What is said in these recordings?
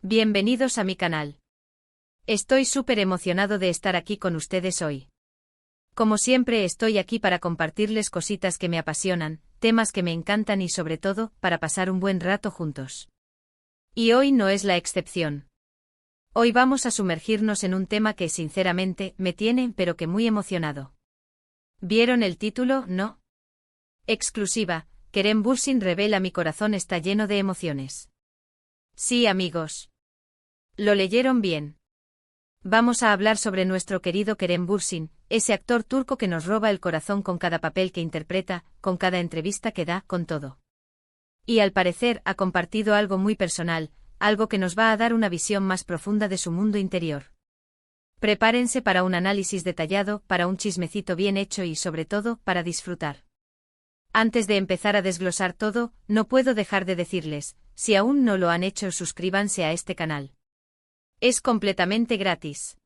Bienvenidos a mi canal. Estoy súper emocionado de estar aquí con ustedes hoy. Como siempre estoy aquí para compartirles cositas que me apasionan, temas que me encantan y sobre todo, para pasar un buen rato juntos. Y hoy no es la excepción. Hoy vamos a sumergirnos en un tema que sinceramente me tiene pero que muy emocionado. ¿Vieron el título, no? Exclusiva, Kerem Bürsin revela mi corazón está lleno de emociones. Sí, amigos. Lo leyeron bien. Vamos a hablar sobre nuestro querido Kerem Bürsin, ese actor turco que nos roba el corazón con cada papel que interpreta, con cada entrevista que da, con todo. Y al parecer ha compartido algo muy personal, algo que nos va a dar una visión más profunda de su mundo interior. Prepárense para un análisis detallado, para un chismecito bien hecho y sobre todo, para disfrutar. Antes de empezar a desglosar todo, no puedo dejar de decirles, si aún no lo han hecho, suscríbanse a este canal. Es completamente gratis.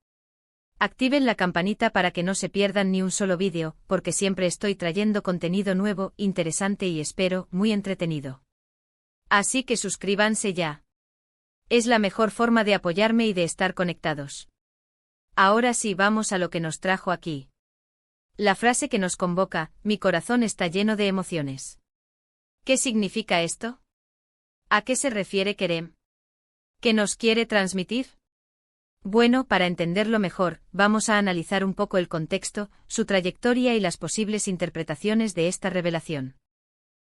Activen la campanita para que no se pierdan ni un solo vídeo, porque siempre estoy trayendo contenido nuevo, interesante y espero, muy entretenido. Así que suscríbanse ya. Es la mejor forma de apoyarme y de estar conectados. Ahora sí, vamos a lo que nos trajo aquí. La frase que nos convoca, mi corazón está lleno de emociones. ¿Qué significa esto? ¿A qué se refiere Kerem? ¿Qué nos quiere transmitir? Bueno, para entenderlo mejor, vamos a analizar un poco el contexto, su trayectoria y las posibles interpretaciones de esta revelación.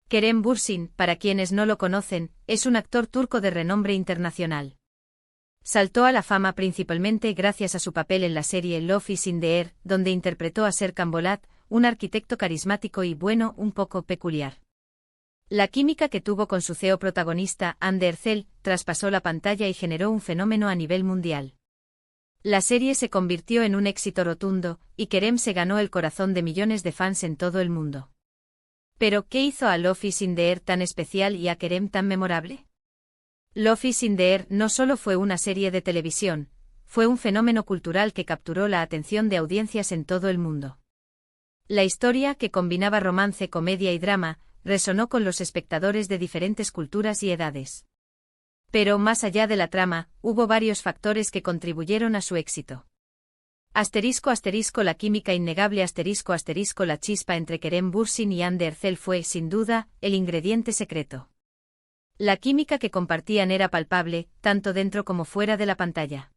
Kerem Bürsin, para quienes no lo conocen, es un actor turco de renombre internacional. Saltó a la fama principalmente gracias a su papel en la serie Love is in the Air, donde interpretó a Serkan Bolat, un arquitecto carismático y bueno, un poco peculiar. La química que tuvo con su CEO protagonista, Hande Erçel, traspasó la pantalla y generó un fenómeno a nivel mundial. La serie se convirtió en un éxito rotundo, y Kerem se ganó el corazón de millones de fans en todo el mundo. Pero, ¿qué hizo a Love is in the Air tan especial y a Kerem tan memorable? Love is in the Air no solo fue una serie de televisión, fue un fenómeno cultural que capturó la atención de audiencias en todo el mundo. La historia, que combinaba romance, comedia y drama, resonó con los espectadores de diferentes culturas y edades. Pero más allá de la trama, hubo varios factores que contribuyeron a su éxito. *** La química innegable *** La chispa entre Kerem Bürsin y Hande Erçel fue, sin duda, el ingrediente secreto. La química que compartían era palpable, tanto dentro como fuera de la pantalla.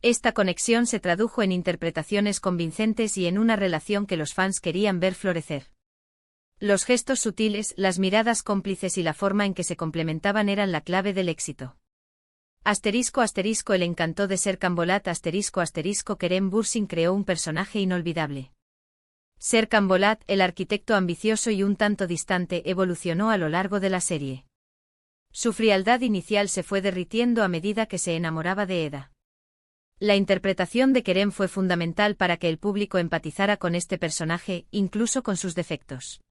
Esta conexión se tradujo en interpretaciones convincentes y en una relación que los fans querían ver florecer. Los gestos sutiles, las miradas cómplices y la forma en que se complementaban eran la clave del éxito. *** El encanto de Serkan Bolat *** Kerem Bürsin creó un personaje inolvidable. Serkan Bolat, el arquitecto ambicioso y un tanto distante, evolucionó a lo largo de la serie. Su frialdad inicial se fue derritiendo a medida que se enamoraba de Eda. La interpretación de Kerem fue fundamental para que el público empatizara con este personaje, incluso con sus defectos.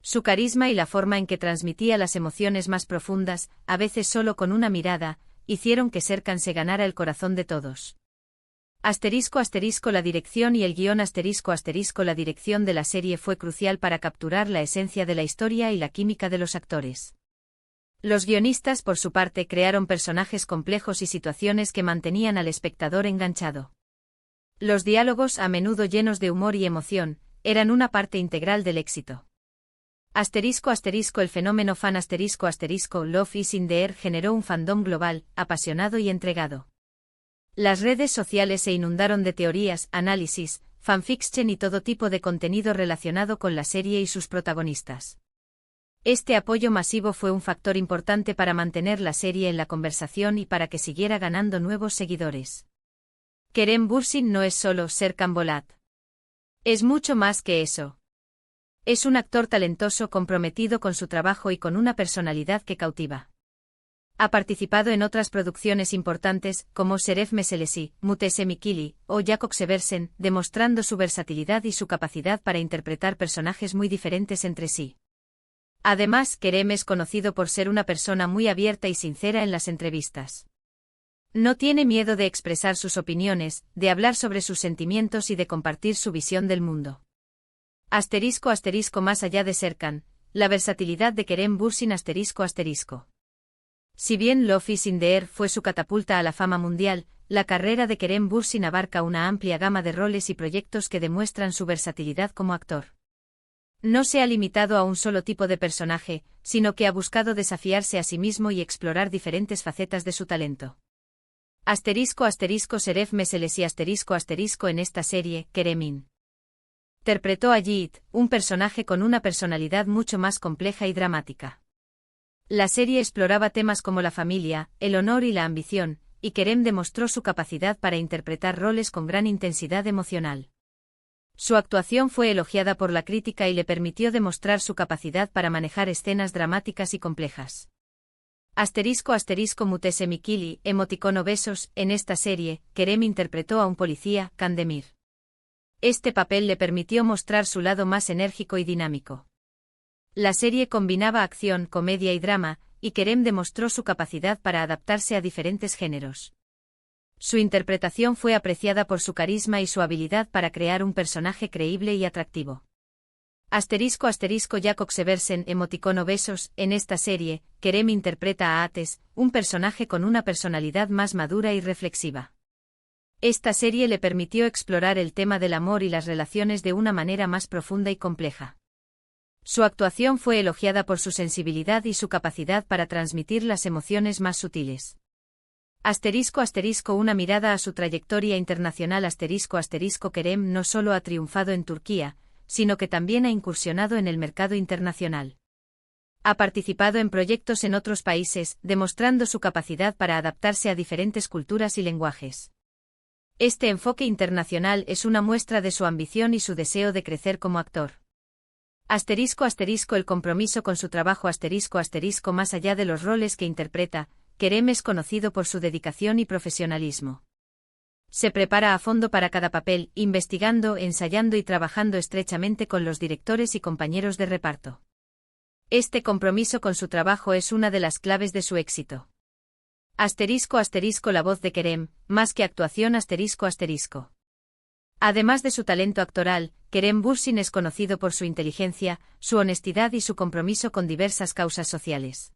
Su carisma y la forma en que transmitía las emociones más profundas, a veces solo con una mirada, hicieron que Serkan se ganara el corazón de todos. La dirección y el guión La dirección de la serie fue crucial para capturar la esencia de la historia y la química de los actores. Los guionistas, por su parte, crearon personajes complejos y situaciones que mantenían al espectador enganchado. Los diálogos, a menudo llenos de humor y emoción, eran una parte integral del éxito. El fenómeno fan Love is in the Air generó un fandom global, apasionado y entregado. Las redes sociales se inundaron de teorías, análisis, fanfiction y todo tipo de contenido relacionado con la serie y sus protagonistas. Este apoyo masivo fue un factor importante para mantener la serie en la conversación y para que siguiera ganando nuevos seguidores. Kerem Bürsin no es solo Serkan Bolat. Es mucho más que eso. Es un actor talentoso comprometido con su trabajo y con una personalidad que cautiva. Ha participado en otras producciones importantes, como Şeref Meselesi, Mutesi Mikili, o Jakob Seversen, demostrando su versatilidad y su capacidad para interpretar personajes muy diferentes entre sí. Además, Kerem es conocido por ser una persona muy abierta y sincera en las entrevistas. No tiene miedo de expresar sus opiniones, de hablar sobre sus sentimientos y de compartir su visión del mundo. *** Más allá de Serkan, la versatilidad de Kerem Bürsin ***. Si bien Love is in the Air fue su catapulta a la fama mundial, la carrera de Kerem Bürsin abarca una amplia gama de roles y proyectos que demuestran su versatilidad como actor. No se ha limitado a un solo tipo de personaje, sino que ha buscado desafiarse a sí mismo y explorar diferentes facetas de su talento. **Seref Meselesi *** en esta serie, Kerem interpretó a Yiğit, un personaje con una personalidad mucho más compleja y dramática. La serie exploraba temas como la familia, el honor y la ambición, y Kerem demostró su capacidad para interpretar roles con gran intensidad emocional. Su actuación fue elogiada por la crítica y le permitió demostrar su capacidad para manejar escenas dramáticas y complejas. **Mutese Mikili, emoticono besos, en esta serie, Kerem interpretó a un policía, Kandemir. Este papel le permitió mostrar su lado más enérgico y dinámico. La serie combinaba acción, comedia y drama, y Kerem demostró su capacidad para adaptarse a diferentes géneros. Su interpretación fue apreciada por su carisma y su habilidad para crear un personaje creíble y atractivo. **Jacob Seversen emoticono besos, en esta serie, Kerem interpreta a Ates, un personaje con una personalidad más madura y reflexiva. Esta serie le permitió explorar el tema del amor y las relaciones de una manera más profunda y compleja. Su actuación fue elogiada por su sensibilidad y su capacidad para transmitir las emociones más sutiles. Una mirada a su trayectoria internacional Kerem no solo ha triunfado en Turquía, sino que también ha incursionado en el mercado internacional. Ha participado en proyectos en otros países, demostrando su capacidad para adaptarse a diferentes culturas y lenguajes. Este enfoque internacional es una muestra de su ambición y su deseo de crecer como actor. El compromiso con su trabajo más allá de los roles que interpreta, Kerem es conocido por su dedicación y profesionalismo. Se prepara a fondo para cada papel, investigando, ensayando y trabajando estrechamente con los directores y compañeros de reparto. Este compromiso con su trabajo es una de las claves de su éxito. La voz de Kerem, más que actuación Además de su talento actoral, Kerem Bürsin es conocido por su inteligencia, su honestidad y su compromiso con diversas causas sociales.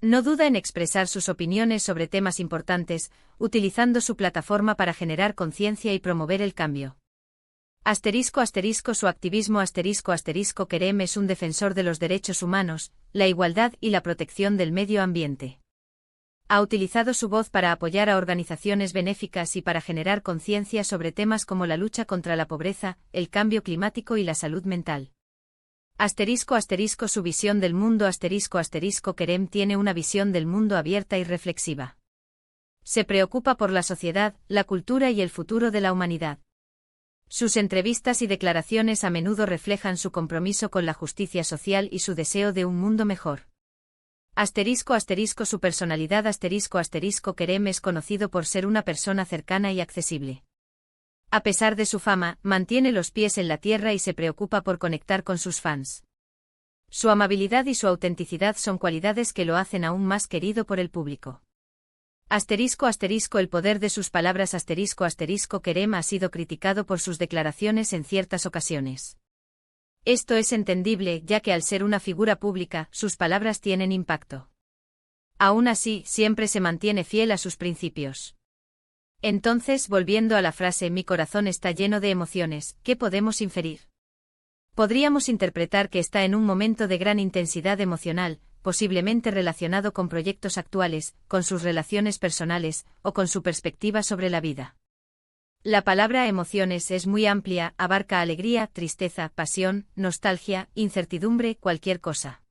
No duda en expresar sus opiniones sobre temas importantes, utilizando su plataforma para generar conciencia y promover el cambio. Su activismo Kerem es un defensor de los derechos humanos, la igualdad y la protección del medio ambiente. Ha utilizado su voz para apoyar a organizaciones benéficas y para generar conciencia sobre temas como la lucha contra la pobreza, el cambio climático y la salud mental. Su visión del mundo Kerem tiene una visión del mundo abierta y reflexiva. Se preocupa por la sociedad, la cultura y el futuro de la humanidad. Sus entrevistas y declaraciones a menudo reflejan su compromiso con la justicia social y su deseo de un mundo mejor. Su personalidad Kerem es conocido por ser una persona cercana y accesible. A pesar de su fama, mantiene los pies en la tierra y se preocupa por conectar con sus fans. Su amabilidad y su autenticidad son cualidades que lo hacen aún más querido por el público. El poder de sus palabras Kerem ha sido criticado por sus declaraciones en ciertas ocasiones. Esto es entendible, ya que al ser una figura pública, sus palabras tienen impacto. Aún así, siempre se mantiene fiel a sus principios. Entonces, volviendo a la frase "mi corazón está lleno de emociones", ¿qué podemos inferir? Podríamos interpretar que está en un momento de gran intensidad emocional, posiblemente relacionado con proyectos actuales, con sus relaciones personales, o con su perspectiva sobre la vida. La palabra emociones es muy amplia, abarca alegría, tristeza, pasión, nostalgia, incertidumbre, cualquier cosa.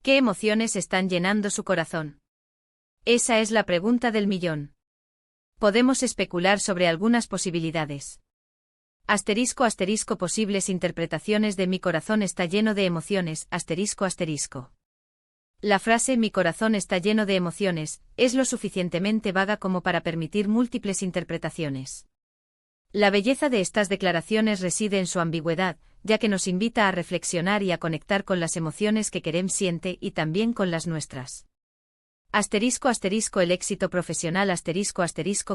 ¿Qué emociones están llenando su corazón? Esa es la pregunta del millón. Podemos especular sobre algunas posibilidades. Posibles interpretaciones de "mi corazón está lleno de emociones". La frase "mi corazón está lleno de emociones" es lo suficientemente vaga como para permitir múltiples interpretaciones. La belleza de estas declaraciones reside en su ambigüedad, ya que nos invita a reflexionar y a conectar con las emociones que Kerem siente y también con las nuestras. El éxito profesional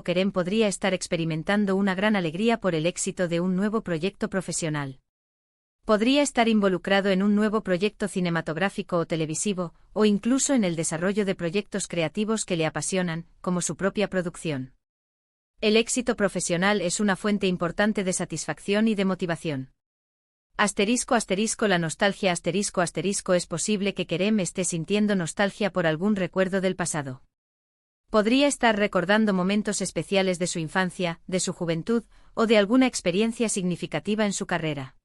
Kerem podría estar experimentando una gran alegría por el éxito de un nuevo proyecto profesional. Podría estar involucrado en un nuevo proyecto cinematográfico o televisivo, o incluso en el desarrollo de proyectos creativos que le apasionan, como su propia producción. El éxito profesional es una fuente importante de satisfacción y de motivación. La nostalgia es posible que Kerem esté sintiendo nostalgia por algún recuerdo del pasado. Podría estar recordando momentos especiales de su infancia, de su juventud, o de alguna experiencia significativa en su carrera.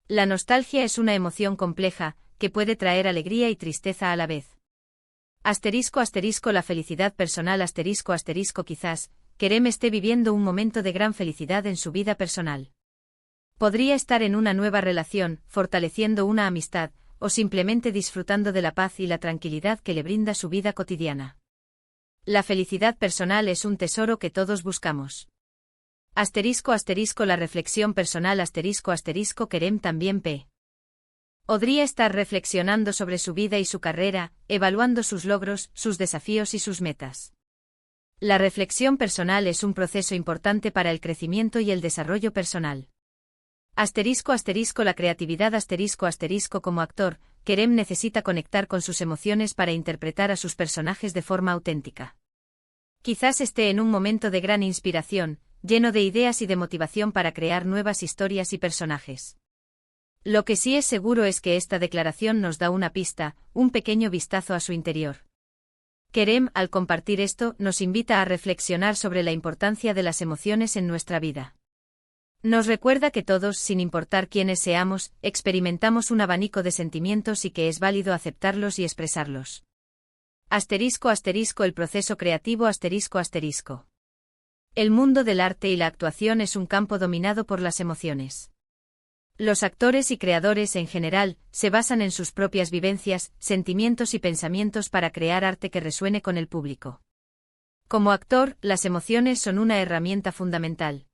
La nostalgia es una emoción compleja, que puede traer alegría y tristeza a la vez. La felicidad personal quizás, Kerem esté viviendo un momento de gran felicidad en su vida personal. Podría estar en una nueva relación, fortaleciendo una amistad, o simplemente disfrutando de la paz y la tranquilidad que le brinda su vida cotidiana. La felicidad personal es un tesoro que todos buscamos. La reflexión personal Kerem también podría estar reflexionando sobre su vida y su carrera, evaluando sus logros, sus desafíos y sus metas. La reflexión personal es un proceso importante para el crecimiento y el desarrollo personal. La creatividad como actor, Kerem necesita conectar con sus emociones para interpretar a sus personajes de forma auténtica. Quizás esté en un momento de gran inspiración, lleno de ideas y de motivación para crear nuevas historias y personajes. Lo que sí es seguro es que esta declaración nos da una pista, un pequeño vistazo a su interior. Kerem, al compartir esto, nos invita a reflexionar sobre la importancia de las emociones en nuestra vida. Nos recuerda que todos, sin importar quiénes seamos, experimentamos un abanico de sentimientos y que es válido aceptarlos y expresarlos. El proceso creativo El mundo del arte y la actuación es un campo dominado por las emociones. Los actores y creadores en general se basan en sus propias vivencias, sentimientos y pensamientos para crear arte que resuene con el público. Como actor, las emociones son una herramienta fundamental.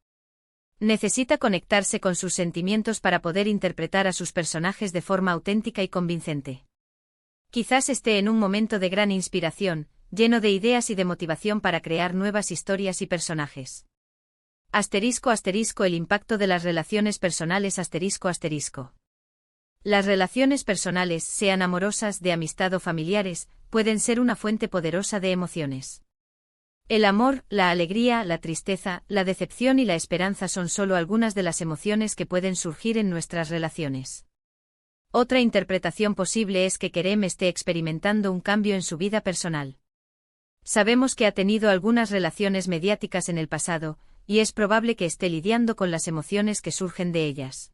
Necesita conectarse con sus sentimientos para poder interpretar a sus personajes de forma auténtica y convincente. Quizás esté en un momento de gran inspiración, lleno de ideas y de motivación para crear nuevas historias y personajes. El impacto de las relaciones personales Las relaciones personales, sean amorosas, de amistad o familiares, pueden ser una fuente poderosa de emociones. El amor, la alegría, la tristeza, la decepción y la esperanza son solo algunas de las emociones que pueden surgir en nuestras relaciones. Otra interpretación posible es que Kerem esté experimentando un cambio en su vida personal. Sabemos que ha tenido algunas relaciones mediáticas en el pasado, y es probable que esté lidiando con las emociones que surgen de ellas.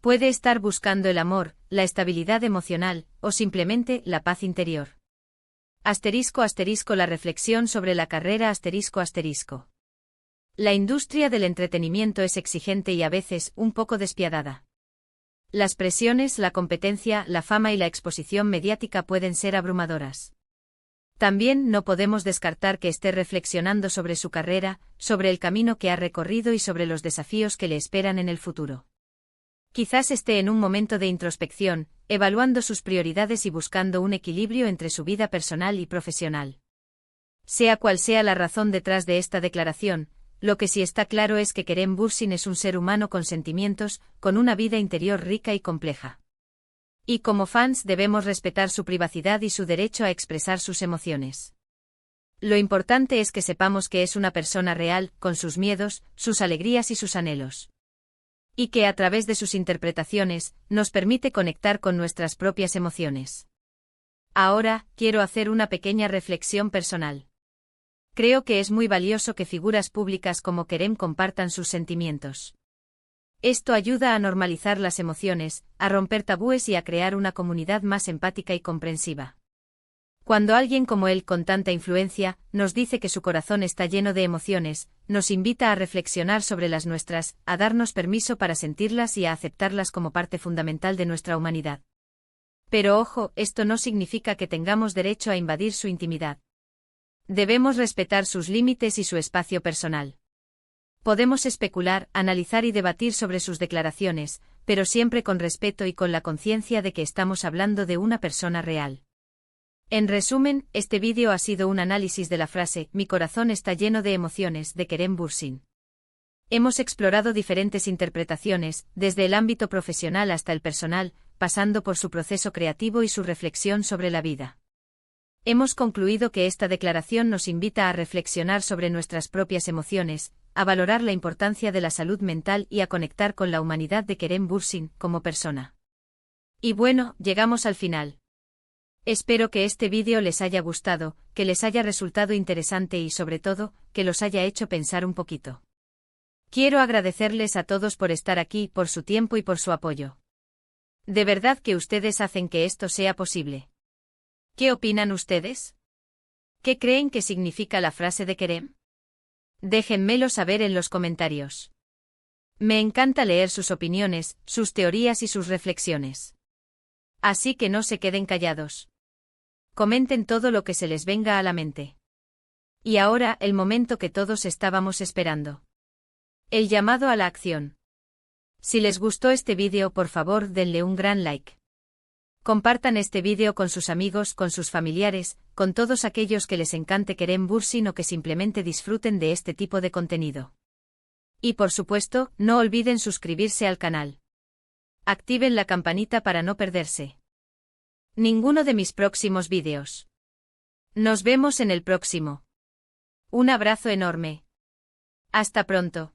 Puede estar buscando el amor, la estabilidad emocional, o simplemente la paz interior. La reflexión sobre la carrera La industria del entretenimiento es exigente y a veces un poco despiadada. Las presiones, la competencia, la fama y la exposición mediática pueden ser abrumadoras. También no podemos descartar que esté reflexionando sobre su carrera, sobre el camino que ha recorrido y sobre los desafíos que le esperan en el futuro. Quizás esté en un momento de introspección, evaluando sus prioridades y buscando un equilibrio entre su vida personal y profesional. Sea cual sea la razón detrás de esta declaración, lo que sí está claro es que Kerem Bürsin es un ser humano con sentimientos, con una vida interior rica y compleja. Y como fans debemos respetar su privacidad y su derecho a expresar sus emociones. Lo importante es que sepamos que es una persona real, con sus miedos, sus alegrías y sus anhelos. Y que a través de sus interpretaciones, nos permite conectar con nuestras propias emociones. Ahora, quiero hacer una pequeña reflexión personal. Creo que es muy valioso que figuras públicas como Kerem compartan sus sentimientos. Esto ayuda a normalizar las emociones, a romper tabúes y a crear una comunidad más empática y comprensiva. Cuando alguien como él, con tanta influencia, nos dice que su corazón está lleno de emociones, nos invita a reflexionar sobre las nuestras, a darnos permiso para sentirlas y a aceptarlas como parte fundamental de nuestra humanidad. Pero ojo, esto no significa que tengamos derecho a invadir su intimidad. Debemos respetar sus límites y su espacio personal. Podemos especular, analizar y debatir sobre sus declaraciones, pero siempre con respeto y con la conciencia de que estamos hablando de una persona real. En resumen, este vídeo ha sido un análisis de la frase "Mi corazón está lleno de emociones" de Kerem Bürsin. Hemos explorado diferentes interpretaciones, desde el ámbito profesional hasta el personal, pasando por su proceso creativo y su reflexión sobre la vida. Hemos concluido que esta declaración nos invita a reflexionar sobre nuestras propias emociones, a valorar la importancia de la salud mental y a conectar con la humanidad de Kerem Bürsin como persona. Y bueno, llegamos al final. Espero que este vídeo les haya gustado, que les haya resultado interesante y sobre todo, que los haya hecho pensar un poquito. Quiero agradecerles a todos por estar aquí, por su tiempo y por su apoyo. De verdad que ustedes hacen que esto sea posible. ¿Qué opinan ustedes? ¿Qué creen que significa la frase de Kerem? Déjenmelo saber en los comentarios. Me encanta leer sus opiniones, sus teorías y sus reflexiones. Así que no se queden callados. Comenten todo lo que se les venga a la mente. Y ahora, el momento que todos estábamos esperando. El llamado a la acción. Si les gustó este vídeo, por favor, denle un gran like. Compartan este vídeo con sus amigos, con sus familiares, con todos aquellos que les encante Kerem Bürsin o que simplemente disfruten de este tipo de contenido. Y por supuesto, no olviden suscribirse al canal. Activen la campanita para no perderse ninguno de mis próximos vídeos. Nos vemos en el próximo. Un abrazo enorme. Hasta pronto.